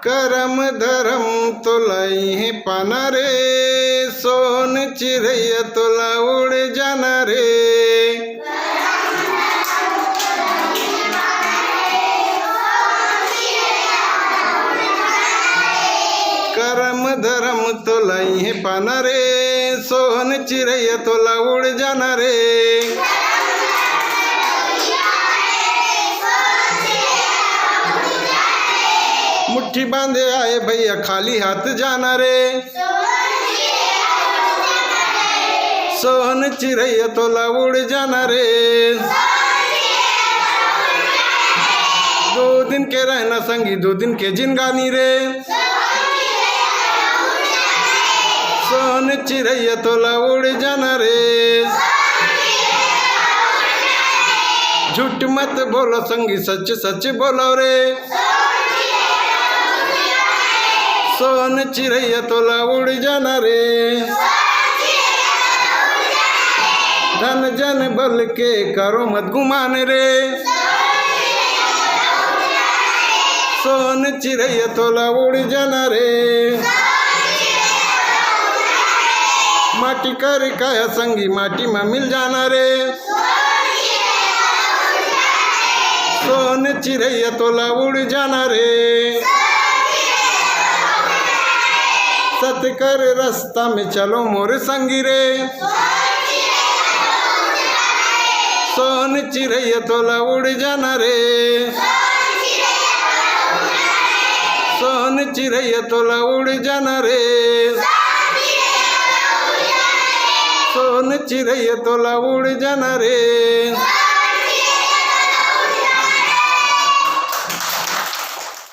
करम धरम तुलाई है पाना रे, सोन चिरैया तुला उड़ जाना रे। करम धरम तुलाई है पाना रे, सोन चिरैया तुला उड़ जाना रे। मुट्ठी बांधे आए भैया खाली हाथ जाना रे, सोन चिरैया तोला उड़ जाना रे। 2 दिन के रहना संगी 2 दिन के जिनगानी रे, सोन चिरैया तोला उड़ जाना रे। झूठ मत बोलो संगी सच सच बोलो रे, सोन चिरैया तोला उड़ जाना रे। धन जन बल के करो मत गुमान रे, सोन चिरैया तोला उड़ जाना रे। माटी कर काया संगी माटी में मिल जाना रे, सोन चिरैया तोला उड़ जाना रे। सत कर रास्ता में चलो मोर संगी रे, सोन चिरैया तोला उड़ जाना रे। सोन चिरैया तोला उड़ जाना रे, सोन चिरैया तोला उड़ जाना रे।